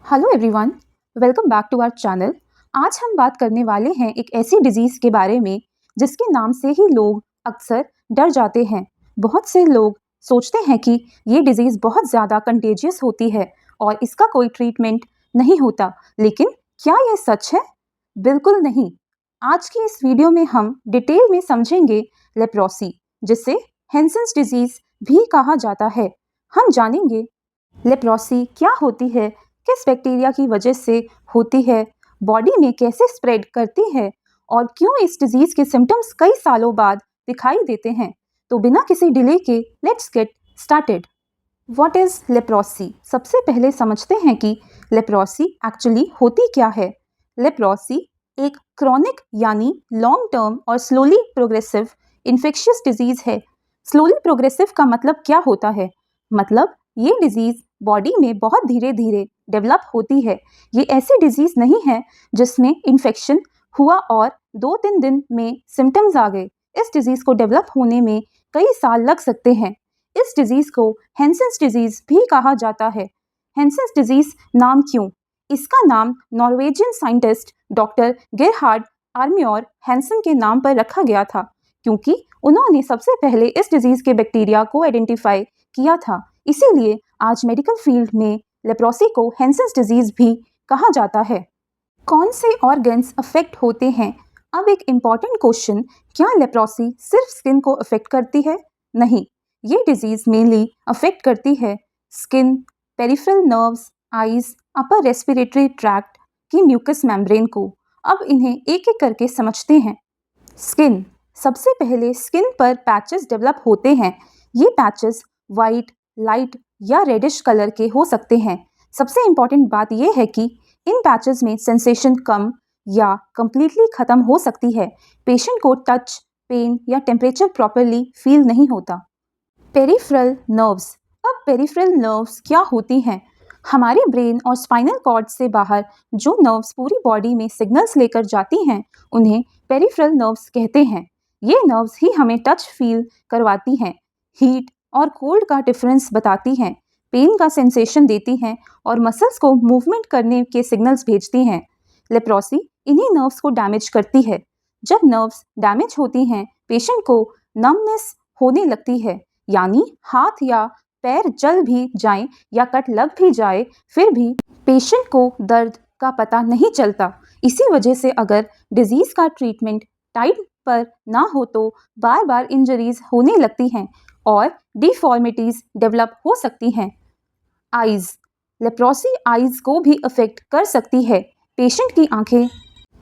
Hello everyone, welcome back to our channel. आज हम बात करने वाले हैं एक ऐसी डिजीज़ के बारे में जिसके नाम से ही लोग अक्सर डर जाते हैं। बहुत से लोग सोचते हैं कि ये डिजीज़ बहुत ज़्यादा कंटेजियस होती है और इसका कोई ट्रीटमेंट नहीं होता, लेकिन क्या ये सच है? बिल्कुल नहीं। आज की इस वीडियो में हम डिटेल में समझेंगे लेप्रोसी, जिसे हैंसेंस डिजीज़ भी कहा जाता है। हम जानेंगे लेप्रोसी क्या होती है, किस बैक्टीरिया की वजह से होती है, बॉडी में कैसे स्प्रेड करती है और क्यों इस डिजीज़ के सिम्टम्स कई सालों बाद दिखाई देते हैं। तो बिना किसी डिले के let's get started. What is leprosy? सबसे पहले समझते हैं कि लेप्रोसी एक्चुअली होती क्या है। लेप्रोसी एक क्रॉनिक यानी लॉन्ग टर्म और स्लोली प्रोग्रेसिव इन्फेक्शियस डिजीज़ है। स्लोली प्रोग्रेसिव का मतलब क्या होता है? मतलब ये डिजीज़ बॉडी में बहुत धीरे धीरे डेवलप होती है। ये ऐसी डिजीज़ नहीं है जिसमें इन्फेक्शन हुआ और 2-3 दिन में सिम्टम्स आ गए। इस डिजीज़ को डेवलप होने में कई साल लग सकते हैं। इस डिजीज़ को हैंसेंस डिजीज़ भी कहा जाता है। हैंसेंस डिजीज़ नाम क्यों? इसका नाम Norwegian scientist doctor Gerhard Armauer Hansen के नाम पर रखा गया था, क्योंकि उन्होंने सबसे पहले इस डिजीज़ के बैक्टीरिया को आइडेंटिफाई किया था। इसीलिए आज मेडिकल फील्ड में लेप्रोसी को हैंसेंस डिजीज़ भी कहा जाता है। कौन से ऑर्गन्स अफेक्ट होते हैं? अब एक इम्पॉर्टेंट क्वेश्चन, क्या लेप्रोसी सिर्फ स्किन को अफेक्ट करती है? नहीं, ये डिजीज़ मेनली अफेक्ट करती है skin, peripheral nerves, eyes, upper respiratory tract की म्यूकस मेम्ब्रेन को। अब इन्हें एक एक करके समझते हैं। स्किन, सबसे पहले स्किन पर पैचेस डेवलप होते हैं। ये पैचेस वाइट, लाइट या रेडिश कलर के हो सकते हैं। सबसे इम्पॉर्टेंट बात यह है कि इन पैचेस में सेंसेशन कम या कम्प्लीटली ख़त्म हो सकती है। पेशेंट को टच, पेन या टेम्परेचर प्रॉपरली फील नहीं होता। पेरिफेरल नर्व्स, अब पेरिफेरल नर्व्स क्या होती हैं? हमारे ब्रेन और स्पाइनल कॉर्ड से बाहर जो नर्व्स पूरी बॉडी में सिग्नल्स लेकर जाती हैं, उन्हें पेरिफेरल नर्व्स कहते हैं। ये नर्व्स ही हमें टच फील करवाती हैं, हीट और कोल्ड का डिफरेंस बताती हैं, पेन का सेंसेशन देती हैं और मसल्स को मूवमेंट करने के सिग्नल्स भेजती हैं। लेप्रोसी इन्हीं नर्व्स को डैमेज करती है। जब नर्व्स डैमेज होती हैं, पेशेंट को नमनेस होने लगती है, यानी हाथ या पैर जल भी जाएं या कट लग भी जाए, फिर भी पेशेंट को दर्द का पता नहीं चलता। इसी वजह से अगर डिजीज़ का ट्रीटमेंट टाइम पर ना हो तो बार बार इंजरीज होने लगती हैं और डिफॉर्मिटीज़ डेवलप हो सकती हैं। आइज़, लेप्रोसी आइज़ को भी अफेक्ट कर सकती है। पेशेंट की आंखें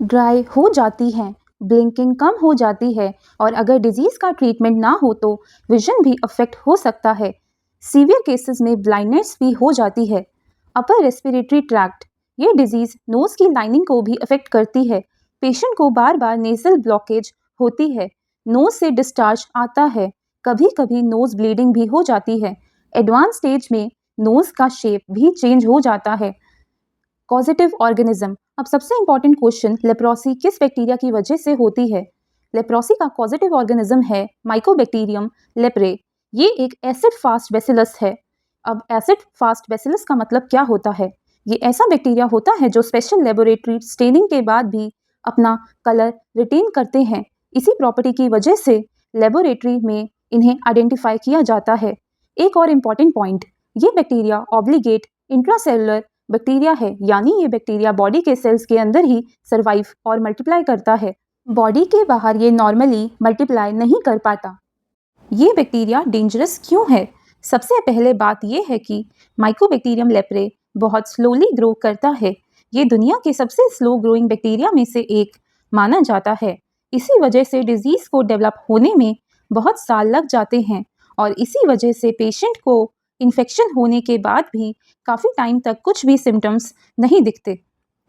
ड्राई हो जाती हैं, ब्लिंकिंग कम हो जाती है और अगर डिजीज़ का ट्रीटमेंट ना हो तो विजन भी अफेक्ट हो सकता है। सीवियर केसेस में ब्लाइंडनेस भी हो जाती है। अपर रेस्पिरेटरी ट्रैक्ट, ये डिजीज़ नोज़ की लाइनिंग को भी अफेक्ट करती है। पेशेंट को बार बार नेज़ल ब्लॉकेज होती है, नोज़ से डिस्चार्ज आता है, कभी कभी नोज़ ब्लीडिंग भी हो जाती है। एडवांस स्टेज में नोज़ का शेप भी चेंज हो जाता है। कॉजेटिव ऑर्गेनिज्म, अब सबसे इंपॉर्टेंट क्वेश्चन, लेप्रोसी किस बैक्टीरिया की वजह से होती है? लेप्रोसी का कॉजेटिव ऑर्गेनिज्म है माइकोबैक्टीरियम लेप्रे। ये एक एसिड फास्ट बैसिलस है। अब एसिड फास्ट बैसिलस का मतलब क्या होता है? ये ऐसा बैक्टीरिया होता है जो स्पेशल लेबोरेटरी स्टेनिंग के बाद भी अपना कलर रिटेन करते हैं। इसी प्रॉपर्टी की वजह से लेबोरेटरी में इन्हें आइडेंटिफाई किया जाता है। एक और इम्पॉर्टेंट पॉइंट, ये बैक्टीरिया ऑब्लिगेट इंट्रासेलुलर बैक्टीरिया है, यानी ये बैक्टीरिया बॉडी के सेल्स के अंदर ही सर्वाइव और मल्टीप्लाई करता है। बॉडी के बाहर ये नॉर्मली मल्टीप्लाई नहीं कर पाता। ये बैक्टीरिया डेंजरस क्यों है? सबसे पहले बात ये है कि माइकोबैक्टीरियम लेप्रे बहुत स्लोली ग्रो करता है। ये दुनिया के सबसे स्लो ग्रोइंग बैक्टीरिया में से एक माना जाता है। इसी वजह से डिजीज़ को डेवलप होने में बहुत साल लग जाते हैं और इसी वजह से पेशेंट को इन्फेक्शन होने के बाद भी काफ़ी टाइम तक कुछ भी सिम्टम्स नहीं दिखते।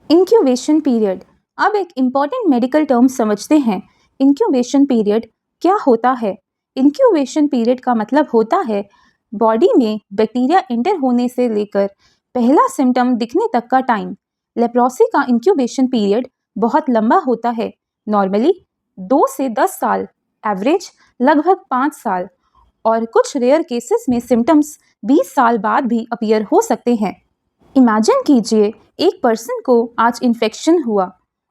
इंक्यूबेशन पीरियड, अब एक इम्पॉर्टेंट मेडिकल टर्म समझते हैं। इंक्यूबेशन पीरियड क्या होता है? इंक्यूबेशन पीरियड का मतलब होता है बॉडी में बैक्टीरिया एंटर होने से लेकर पहला सिम्टम दिखने तक का टाइम। लेप्रोसी का इंक्यूबेशन पीरियड बहुत लंबा होता है, नॉर्मली 2 से 10 साल, एवरेज लगभग 5 साल और कुछ रेयर केसेस में सिम्टम्स 20 साल बाद भी अपीयर हो सकते हैं। इमेजिन कीजिए एक पर्सन को आज इन्फेक्शन हुआ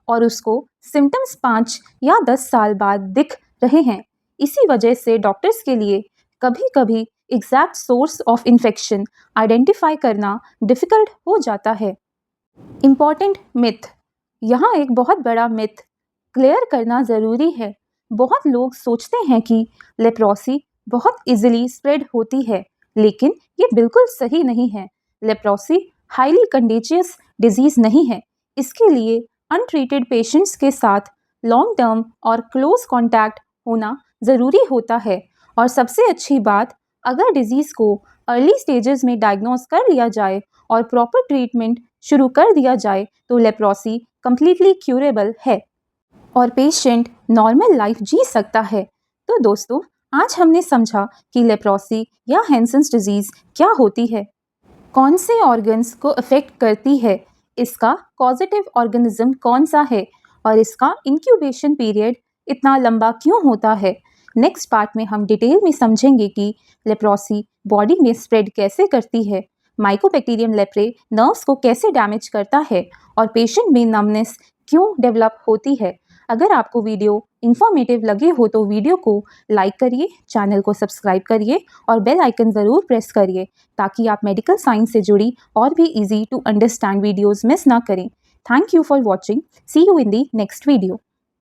और उसको सिम्टम्स 5 या 10 साल बाद दिख रहे हैं। इसी वजह से डॉक्टर्स के लिए कभी कभी exact source of infection identify करना डिफ़िकल्ट हो जाता है। इम्पॉर्टेंट मिथ, यहाँ एक बहुत बड़ा मिथ क्लियर करना ज़रूरी है। बहुत लोग सोचते हैं कि लेप्रोसी बहुत इजीली स्प्रेड होती है, लेकिन ये बिल्कुल सही नहीं है। लेप्रोसी हाईली कंटेजियस डिजीज़ नहीं है। इसके लिए अनट्रीटेड पेशेंट्स के साथ लॉन्ग टर्म और क्लोज कॉन्टैक्ट होना ज़रूरी होता है। और सबसे अच्छी बात, अगर डिजीज़ को अर्ली स्टेजेस में डायग्नोज कर लिया जाए और प्रॉपर ट्रीटमेंट शुरू कर दिया जाए तो लेप्रोसी कम्प्लीटली क्यूरेबल है और पेशेंट नॉर्मल लाइफ जी सकता है। तो दोस्तों, आज हमने समझा कि लेप्रोसी या हैंसेन्स डिजीज़ क्या होती है, कौन से ऑर्गन्स को अफेक्ट करती है, इसका कॉजेटिव ऑर्गेनिज्म कौन सा है और इसका इंक्यूबेशन पीरियड इतना लंबा क्यों होता है। नेक्स्ट पार्ट में हम डिटेल में समझेंगे कि लेप्रोसी बॉडी में स्प्रेड कैसे करती है, माइकोबैक्टीरियम लेप्रे नर्व्स को कैसे डैमेज करता है और पेशेंट में नमनेस क्यों डेवलप होती है। अगर आपको वीडियो इन्फॉर्मेटिव लगे हो तो वीडियो को लाइक करिए, चैनल को सब्सक्राइब करिए और बेल आइकन ज़रूर प्रेस करिए ताकि आप मेडिकल साइंस से जुड़ी और भी easy to understand videos miss ना करें। Thank you for watching. See you in the next video.